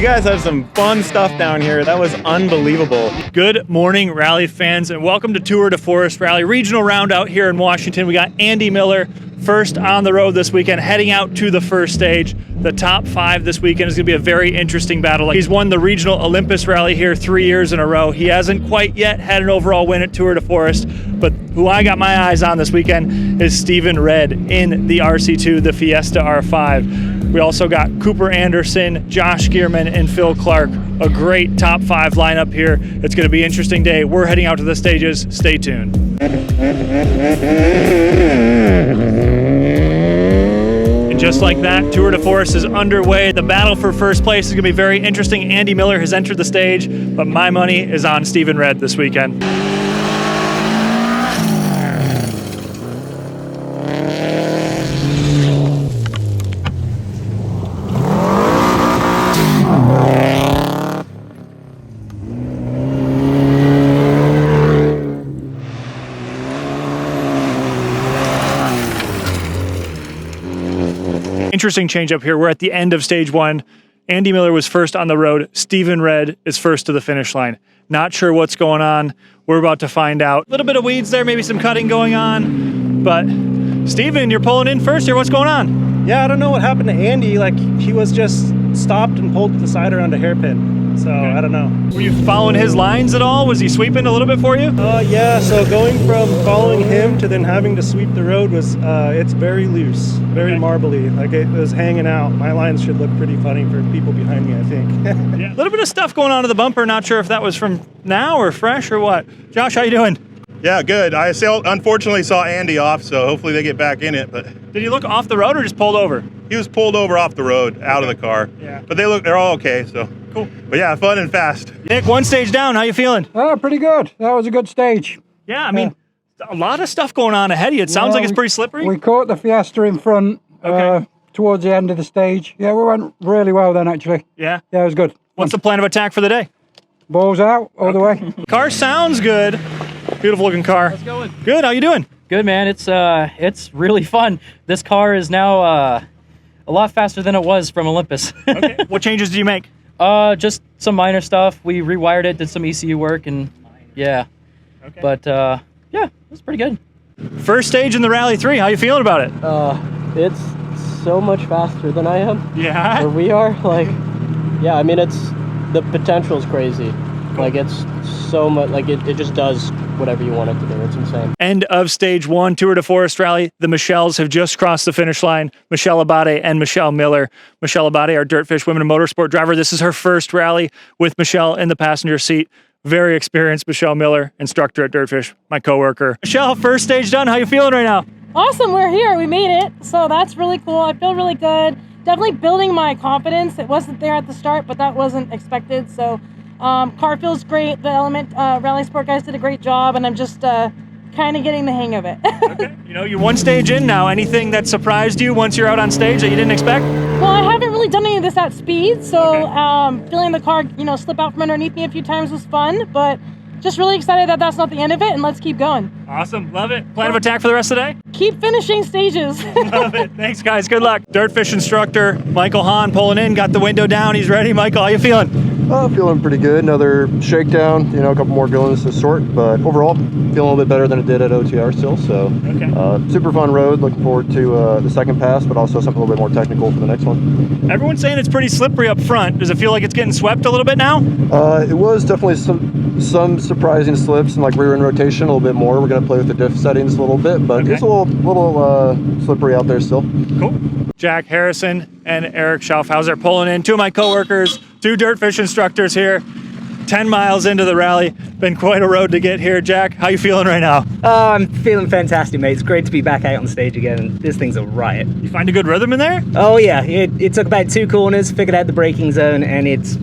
You guys have some fun stuff down here. That was unbelievable. Good morning, rally fans, and welcome to Tour de Forest Rally Regional Round out here in Washington. We got Andy Miller first on the road this weekend, heading out to the first stage. The top 5 this weekend is going to be a very interesting battle. He's won the Regional Olympus Rally here 3 years in a row. He hasn't quite yet had an overall win at Tour de Forest, but who I got my eyes on this weekend is Stephen Red in the RC2, the Fiesta R5. We also got Cooper Anderson, Josh Gearman, and Phil Clark. A great top 5 lineup here. It's going to be an interesting day. We're heading out to the stages. Stay tuned. And just like that, Tour de Forest is underway. The battle for first place is going to be very interesting. Andy Miller has entered the stage, but my money is on Stephen Red this weekend. Interesting change up here. We're at the end of stage 1. Andy Miller was first on the road. Stephen Red is first to the finish line. Not sure what's going on. We're about to find out. A little bit of weeds there, maybe some cutting going on. But Stephen, you're pulling in first here. What's going on? Yeah, I don't know what happened to Andy. Like, he was just stopped and pulled to the side around a hairpin. So, okay. I don't know. Were you following his lines at all? Was he sweeping a little bit for you? Yeah, so going from following him to then having to sweep the road was, it's very loose, very marbly. Like, it was hanging out. My lines should look pretty funny for people behind me, I think. Yeah, a little bit of stuff going on to the bumper. Not sure if that was from now or fresh or what. Josh, how you doing? Yeah, good. I unfortunately saw Andy off, so hopefully they get back in it. But did he look off the road or just pulled over? He was pulled over off the road, out of the car. Yeah. But they're all okay, so. Cool. But yeah, fun and fast. Nick, one stage down. How you feeling? Oh, pretty good. That was a good stage. Yeah, I mean, a lot of stuff going on ahead of you. It sounds like it's pretty slippery. We caught the Fiesta in front towards the end of the stage. Yeah, we went really well then, actually. Yeah? Yeah, it was good. What's the plan of attack for the day? Balls out all the way. Car sounds good. Beautiful looking car. How's it going? Good. How you doing? Good, man. It's really fun. This car is now a lot faster than it was from Olympus. Okay. What changes did you make? Just some minor stuff. We rewired it, did some ECU work, and yeah. Okay. But yeah, it was pretty good. First stage in the Rally 3. How you feeling about it? It's so much faster than I am. Yeah. Or we are. Like, yeah. I mean, the potential is crazy. Cool. Like, it's so much. Like, it just does whatever you want it to do. It's insane. End of stage 1, Tour de Forest Rally. The Michelles have just crossed the finish line. Michele Abbate and Michelle Miller. Michele Abbate, our DirtFish Women in Motorsport driver. This is her first rally with Michelle in the passenger seat. Very experienced Michelle Miller, instructor at DirtFish, my coworker. Michelle, first stage done. How you feeling right now? Awesome, we're here. We made it. So that's really cool. I feel really good. Definitely building my confidence. It wasn't there at the start, but that wasn't expected. So car feels great. The Element Rally Sport guys did a great job, and I'm just kind of getting the hang of it. Okay. You know, you're one stage in now. Anything that surprised you once you're out on stage that you didn't expect? Well, I haven't really done any of this at speed, so feeling the car, slip out from underneath me a few times was fun, but just really excited that that's not the end of it, and let's keep going. Awesome. Love it. Plan of attack for the rest of the day? Keep finishing stages. Love it. Thanks, guys. Good luck. DirtFish instructor Michael Honn pulling in, got the window down. He's ready. Michael, how you feeling? Feeling pretty good. Another shakedown, a couple more villains to sort, but overall feeling a little bit better than it did at OTR still. So super fun road. Looking forward to the second pass, but also something a little bit more technical for the next one. Everyone's saying it's pretty slippery up front. Does it feel like it's getting swept a little bit now? It was definitely some surprising slips and like rear end rotation a little bit more. We're going to play with the diff settings a little bit, but it's a little slippery out there still. Cool. Jack Harrison and Eric Schofhauser pulling in, 2 of my coworkers, 2 DirtFish instructors here. 10 miles into the rally. Been quite a road to get here. Jack, how you feeling right now? I'm feeling fantastic, mate. It's great to be back out on stage again, and this thing's a riot. You find a good rhythm in there? Oh yeah, it took about 2 corners, figured out the braking zone, and it's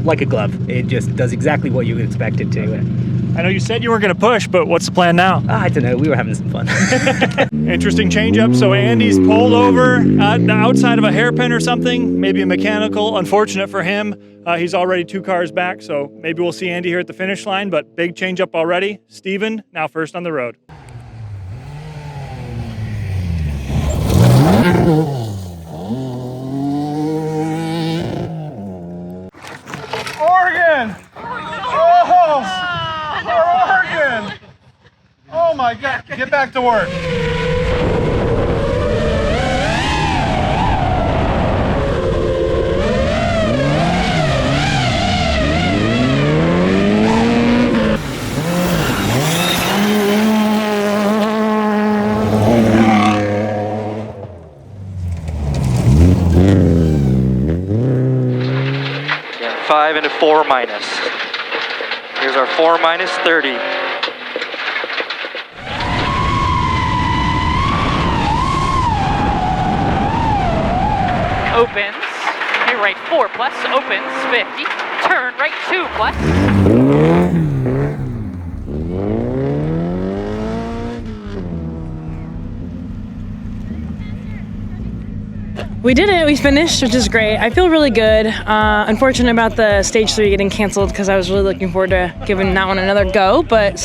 like a glove. It just does exactly what you would expect it to. I know you said you weren't going to push, but what's the plan now? I don't know. We were having some fun. Interesting change-up. So Andy's pulled over outside of a hairpin or something, maybe a mechanical. Unfortunate for him. He's already 2 cars back, so maybe we'll see Andy here at the finish line, but big change-up already. Steven, now first on the road. my God, get back to work. Yeah, 5 into 4 minus. Here's our 4 minus 30. Opens, okay, right 4 plus, opens 50, turn right 2 plus. We did it. We finished, which is great. I feel really good. Unfortunate about the stage 3 getting canceled because I was really looking forward to giving that one another go. But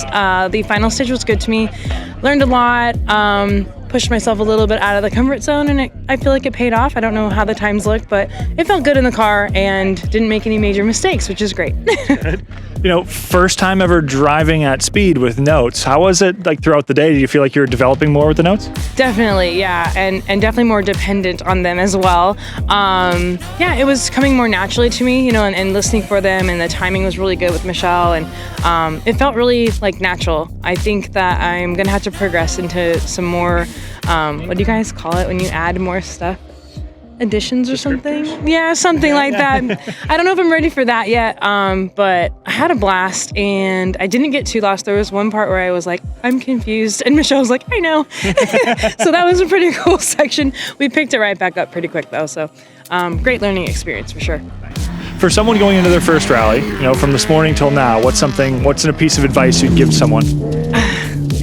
the final stage was good to me. Learned a lot. Pushed myself a little bit out of the comfort zone, and I feel like it paid off. I don't know how the times look, but it felt good in the car and didn't make any major mistakes, which is great. You know, first time ever driving at speed with notes. How was it like throughout the day? Did you feel like you were developing more with the notes? Definitely, yeah, and definitely more dependent on them as well. Yeah, it was coming more naturally to me, you know, and listening for them, and the timing was really good with Michele, and it felt really like natural. I think that I'm gonna have to progress into some more, what do you guys call it when you add more stuff? Additions or something? Yeah, something like that. I don't know if I'm ready for that yet, but I had a blast and I didn't get too lost. There was one part where I was like, I'm confused, and Michele was like, I know. So that was a pretty cool section. We picked it right back up pretty quick though, so great learning experience for sure. For someone going into their first rally, you know, from this morning till now, what's a piece of advice you'd give someone?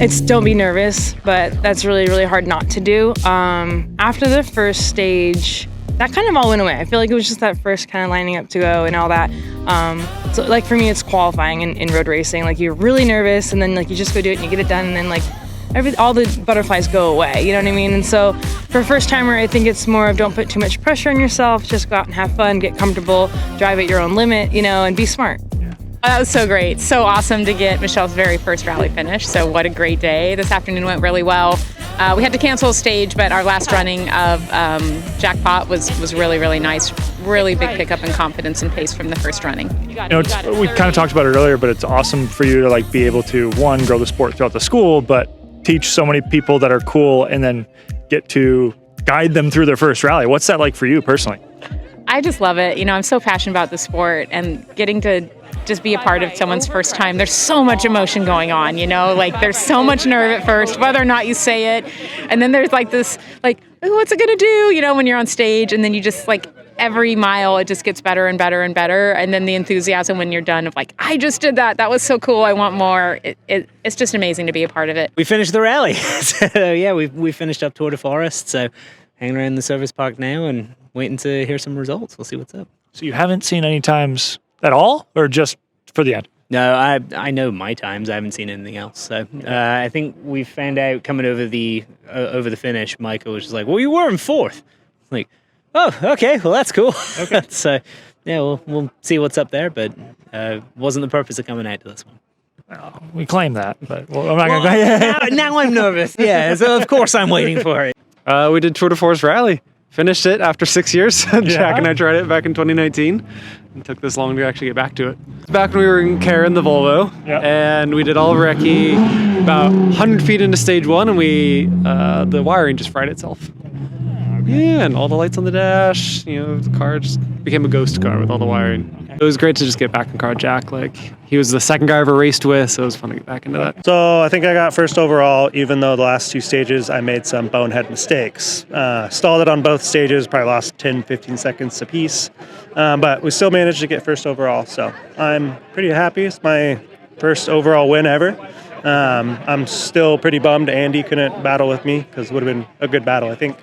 It's don't be nervous, but that's really, really hard not to do. After the first stage, that kind of all went away. I feel like it was just that first kind of lining up to go and all that. So like for me, it's qualifying in road racing. Like you're really nervous and then like you just go do it and you get it done and then like all the butterflies go away, you know what I mean? And so for a first timer, I think it's more of don't put too much pressure on yourself, just go out and have fun, get comfortable, drive at your own limit, you know, and be smart. That was so great. So awesome to get Michele's very first rally finish. So what a great day. This afternoon went really well. We had to cancel a stage, but our last running of Jackpot was really, really nice. Really big pickup in confidence and pace from the first running. You know, we kind of talked about it earlier, but it's awesome for you to like be able to, one, grow the sport throughout the school, but teach so many people that are cool and then get to guide them through their first rally. What's that like for you personally? I just love it. You know, I'm so passionate about the sport and getting to just be a part of someone's first time. There's so much emotion going on, you know, like there's so much nerve at first, whether or not you say it. And then there's like this, like, oh, what's it gonna do? You know, when you're on stage and then you just like every mile, it just gets better and better and better. And then the enthusiasm when you're done of like, I just did that. That was so cool. I want more. It's just amazing to be a part of it. We finished the rally. So yeah, we finished up Tour de Forest. So hanging around the service park now and waiting to hear some results. We'll see what's up. So you haven't seen any times at all, or just for the end? No, I know my times. I haven't seen anything else. So I think we found out coming over the finish. Michael was just like, "Well, you were in fourth." Like, oh, okay, well that's cool. Okay. So yeah, we'll see what's up there, but wasn't the purpose of coming out to this one. Well, we claim that, but I'm not gonna. Now I'm nervous. Yeah, so of course I'm waiting for it. We did Tour de Force Rally. Finished it after 6 years. Jack and I tried it back in 2019. It took this long to actually get back to it. Back when we were in Karen, the Volvo, and we did all of recce about 100 feet into stage 1, and the wiring just fried itself. Yeah, and all the lights on the dash, you know, the car just became a ghost car with all the wiring. It was great to just get back in car with Jack. Like, he was the second guy I ever raced with, so it was fun to get back into that. So I think I got first overall, even though the last 2 stages I made some bonehead mistakes. Stalled it on both stages, probably lost 10, 15 seconds apiece. But we still managed to get first overall, so I'm pretty happy. It's my first overall win ever. I'm still pretty bummed Andy couldn't battle with me because it would have been a good battle, I think.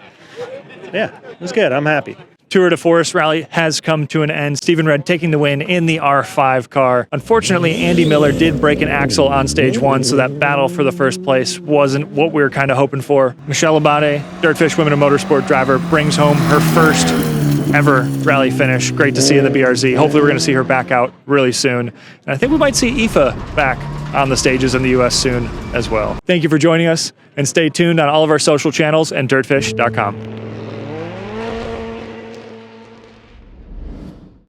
Yeah, it was good. I'm happy. Tour de Forest Rally has come to an end. Stephen Red taking the win in the R5 car. Unfortunately, Andy Miller did break an axle on stage 1, so that battle for the first place wasn't what we were kind of hoping for. Michele Abbate, DirtFish Women in Motorsport driver, brings home her first ever rally finish. Great to see in the BRZ. Hopefully we're going to see her back out really soon. And I think we might see Aoife back on the stages in the US soon as well. Thank you for joining us, and stay tuned on all of our social channels and dirtfish.com.